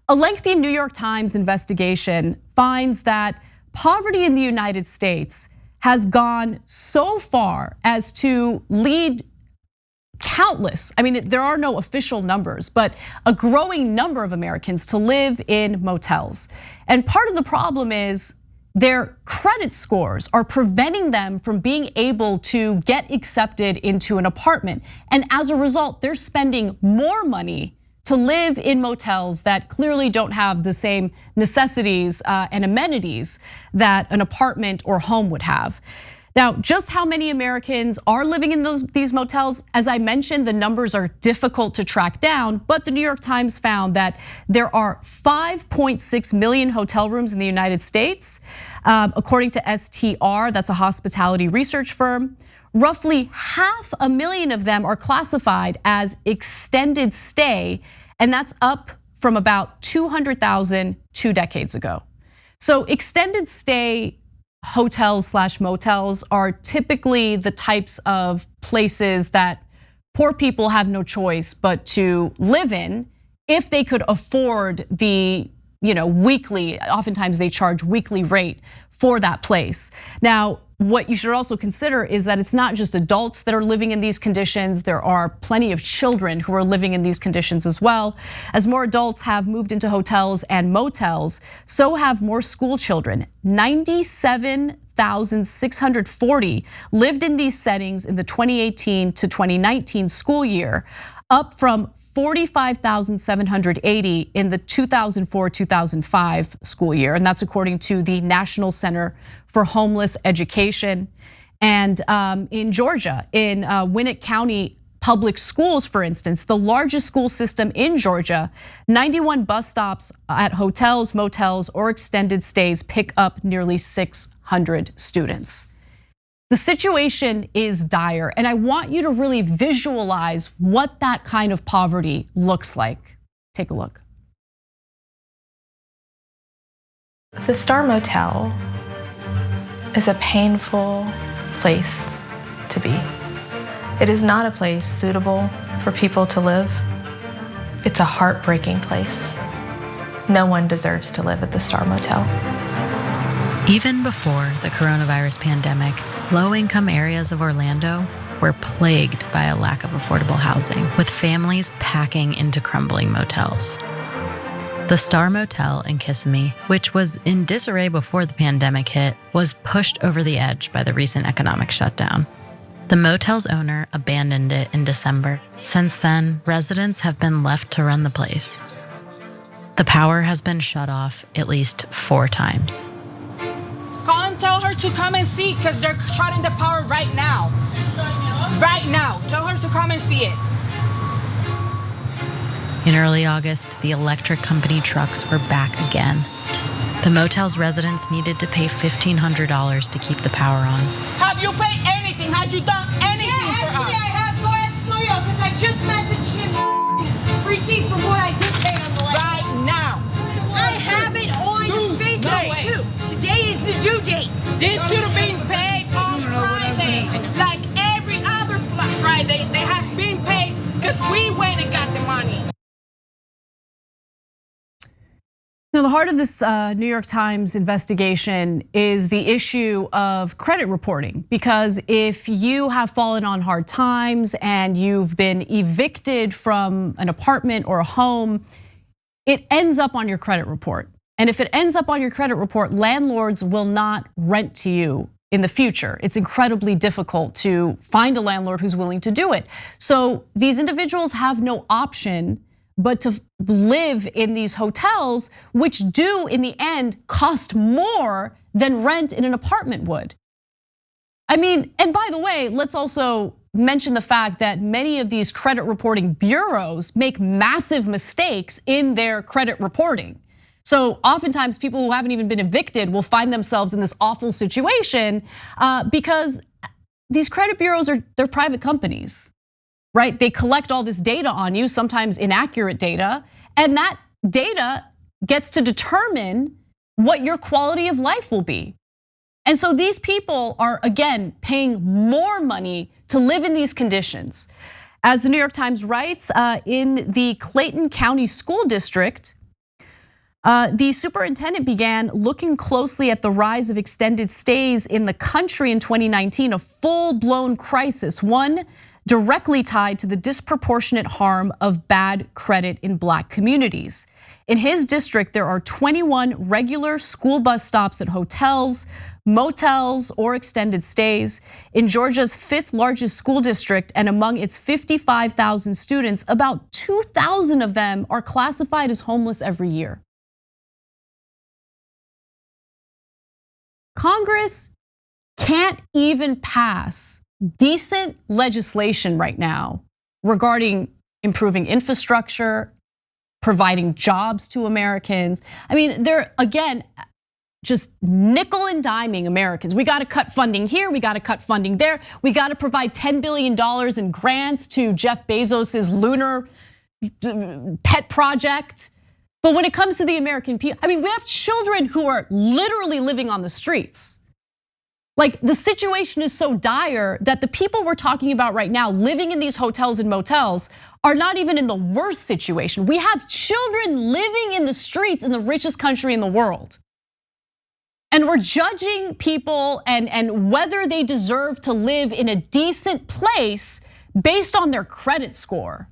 A lengthy New York Times investigation finds that poverty in the United States has gone so far as to lead countless, I mean, there are no official numbers, but a growing number of Americans to live in motels. And part of the problem is their credit scores are preventing them from being able to get accepted into an apartment. And as a result, they're spending more money to live in motels that clearly don't have the same necessities and amenities that an apartment or home would have. Now, just how many Americans are living in these motels? As I mentioned, the numbers are difficult to track down, but the New York Times found that there are 5.6 million hotel rooms in the United States. According to STR, that's a hospitality research firm, roughly 500,000 of them are classified as extended stay, and that's up from about 200,000 2 decades ago. So extended stay hotels/motels are typically the types of places that poor people have no choice but to live in if they could afford the weekly, oftentimes they charge weekly rate for that place. Now, what you should also consider is that it's not just adults that are living in these conditions. There are plenty of children who are living in these conditions as well. As more adults have moved into hotels and motels, so have more school children. 97,640 lived in these settings in the 2018 to 2019 school year, up from 45,780 in the 2004-2005 school year. And that's according to the National Center for Homeless Education. And in Georgia, in Gwinnett County Public Schools, for instance, the largest school system in Georgia, 91 bus stops at hotels, motels, or extended stays pick up nearly 600 students. The situation is dire, and I want you to really visualize what that kind of poverty looks like. Take a look. The Star Motel is a painful place to be. It is not a place suitable for people to live. It's a heartbreaking place. No one deserves to live at the Star Motel. Even before the coronavirus pandemic, low-income areas of Orlando were plagued by a lack of affordable housing, with families packing into crumbling motels. The Star Motel in Kissimmee, which was in disarray before the pandemic hit, was pushed over the edge by the recent economic shutdown. The motel's owner abandoned it in December. Since then, residents have been left to run the place. The power has been shut off at least 4 times. Call and tell her to come and see, because they're shutting the power right now. Right now. Tell her to come and see it. In early August, the electric company trucks were back again. The motel's residents needed to pay $1,500 to keep the power on. Have you paid anything? Have you done anything for us? Actually, I have no Exployo, because I just messaged him receipt from what I just paid on the last. Right now. I have it on Facebook too. Today is the due date. This should have been paid on Friday. Like every other Friday, they have been paid because we went and got the money. Now, the heart of this New York Times investigation is the issue of credit reporting, because if you have fallen on hard times and you've been evicted from an apartment or a home, it ends up on your credit report. And if it ends up on your credit report, landlords will not rent to you in the future. It's incredibly difficult to find a landlord who's willing to do it. So these individuals have no option but to live in these hotels, which do in the end cost more than rent in an apartment would. I mean, and by the way, let's also mention the fact that many of these credit reporting bureaus make massive mistakes in their credit reporting. So oftentimes people who haven't even been evicted will find themselves in this awful situation because these credit bureaus they're private companies, right? They collect all this data on you, sometimes inaccurate data, and that data gets to determine what your quality of life will be. And so these people are, again, paying more money to live in these conditions. As the New York Times writes, in the Clayton County School District, The superintendent began looking closely at the rise of extended stays in the country in 2019, a full-blown crisis, one directly tied to the disproportionate harm of bad credit in Black communities. In his district, there are 21 regular school bus stops at hotels, motels, or extended stays. In Georgia's 5th largest school district and among its 55,000 students, about 2,000 of them are classified as homeless every year. Congress can't even pass decent legislation right now regarding improving infrastructure, providing jobs to Americans. I mean, they're, again, just nickel and diming Americans. We gotta cut funding here, we gotta cut funding there. We gotta provide $10 billion in grants to Jeff Bezos's lunar pet project. But when it comes to the American people, I mean, we have children who are literally living on the streets. Like, the situation is so dire that the people we're talking about right now living in these hotels and motels are not even in the worst situation. We have children living in the streets in the richest country in the world. And we're judging people and whether they deserve to live in a decent place based on their credit score.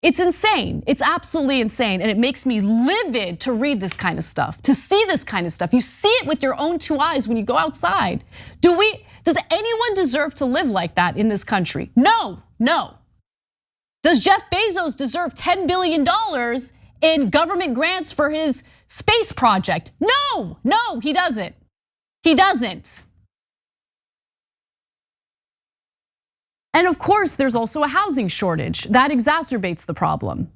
It's insane, it's absolutely insane, and it makes me livid to read this kind of stuff, to see this kind of stuff. You see it with your own 2 eyes when you go outside. Does anyone deserve to live like that in this country? No, no. Does Jeff Bezos deserve $10 billion in government grants for his space project? No, no, he doesn't. He doesn't. And of course, there's also a housing shortage that exacerbates the problem.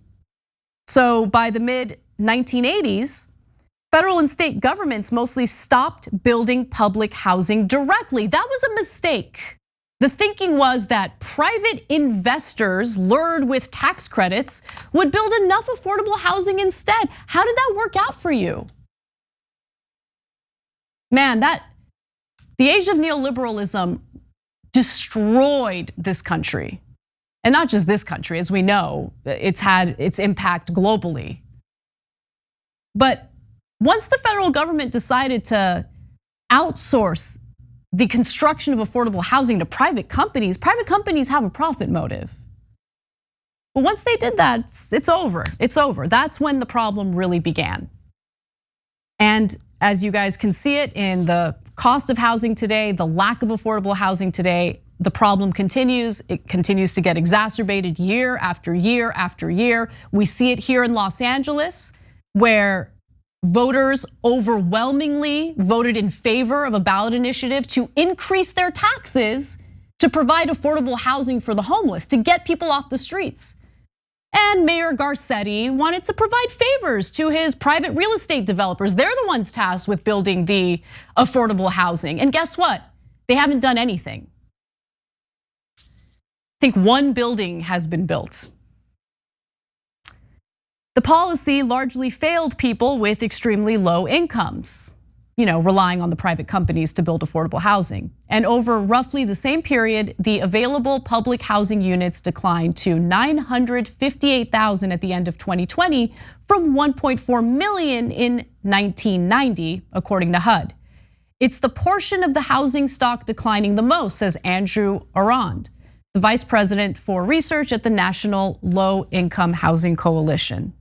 So by the mid-1980s, federal and state governments mostly stopped building public housing directly. That was a mistake. The thinking was that private investors lured with tax credits would build enough affordable housing instead. How did that work out for you? Man, the age of neoliberalism destroyed this country. And not just this country, as we know, it's had its impact globally. But once the federal government decided to outsource the construction of affordable housing to private companies have a profit motive. But once they did that, it's over, it's over. That's when the problem really began. And as you guys can see it in the cost of housing today, the lack of affordable housing today, the problem continues. It continues to get exacerbated year after year after year. We see it here in Los Angeles, where voters overwhelmingly voted in favor of a ballot initiative to increase their taxes to provide affordable housing for the homeless, to get people off the streets. And Mayor Garcetti wanted to provide favors to his private real estate developers. They're the ones tasked with building the affordable housing. And guess what? They haven't done anything. I think one building has been built. The policy largely failed people with extremely low incomes, relying on the private companies to build affordable housing. And over roughly the same period, the available public housing units declined to 958,000 at the end of 2020 from 1.4 million in 1990, according to HUD. It's the portion of the housing stock declining the most, says Andrew Arand, the vice president for research at the National Low Income Housing Coalition.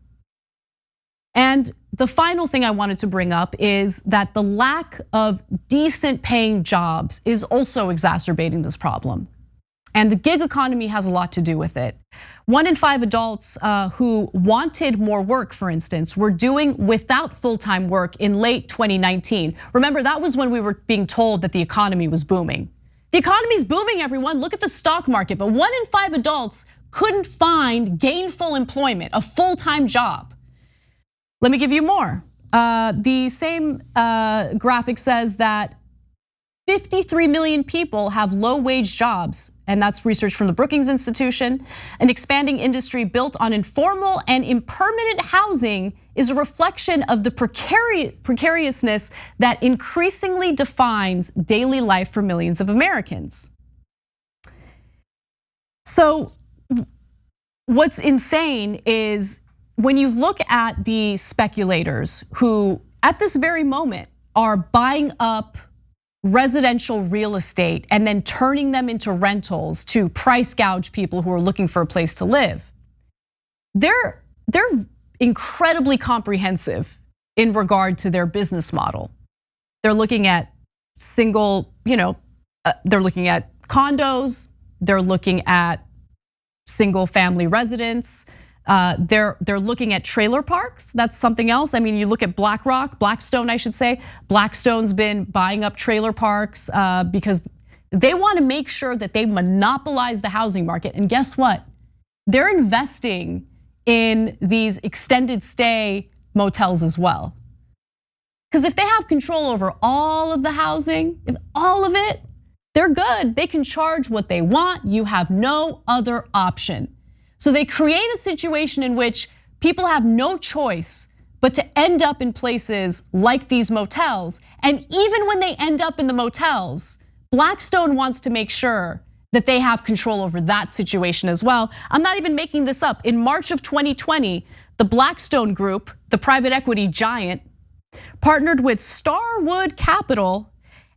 And the final thing I wanted to bring up is that the lack of decent paying jobs is also exacerbating this problem. And the gig economy has a lot to do with it. 1 in 5 adults who wanted more work, for instance, were doing without full-time work in late 2019. Remember, that was when we were being told that the economy was booming. The economy's booming, everyone. Look at the stock market. But 1 in 5 adults couldn't find gainful employment, a full-time job. Let me give you more. The same graphic says that 53 million people have low-wage jobs, and that's research from the Brookings Institution. An expanding industry built on informal and impermanent housing is a reflection of the precariousness that increasingly defines daily life for millions of Americans. So what's insane is when you look at the speculators who at this very moment are buying up residential real estate and then turning them into rentals to price gouge people who are looking for a place to live, they're incredibly comprehensive in regard to their business model. They're looking at they're looking at condos, they're looking at single family residents, they're looking at trailer parks. That's something else. I mean, you look at Blackstone, I should say. Blackstone's been buying up trailer parks because they want to make sure that they monopolize the housing market. And guess what? They're investing in these extended stay motels as well. Because if they have control over all of the housing, if all of it, they're good. They can charge what they want. You have no other option. So they create a situation in which people have no choice but to end up in places like these motels. And even when they end up in the motels, Blackstone wants to make sure that they have control over that situation as well. I'm not even making this up. In March of 2020, the Blackstone Group, the private equity giant, partnered with Starwood Capital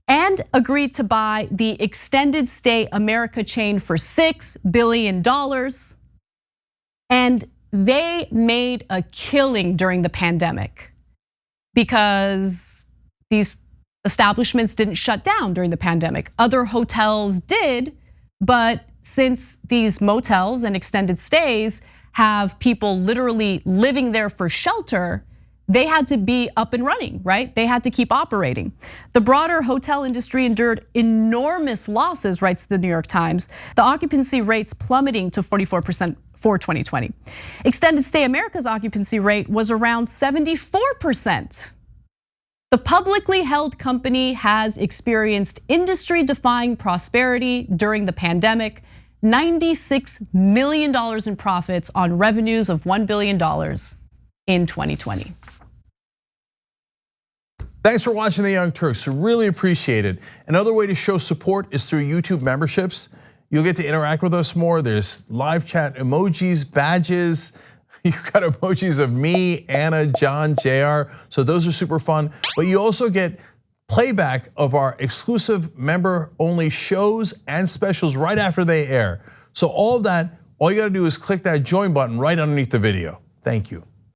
and agreed to buy the Extended Stay America chain for $6 billion. And they made a killing during the pandemic because these establishments didn't shut down during the pandemic. Other hotels did, but since these motels and extended stays have people literally living there for shelter, they had to be up and running, right? They had to keep operating. The broader hotel industry endured enormous losses, writes the New York Times, the occupancy rates plummeting to 44% for 2020. Extended Stay America's occupancy rate was around 74%. The publicly held company has experienced industry-defying prosperity during the pandemic, $96 million in profits on revenues of $1 billion in 2020. Thanks for watching The Young Turks, really appreciate it. Another way to show support is through YouTube memberships. You'll get to interact with us more. There's live chat emojis, badges. You've got emojis of me, Anna, John, JR. So those are super fun. But you also get playback of our exclusive member-only shows and specials right after they air. So all of that, all you gotta do is click that join button right underneath the video. Thank you.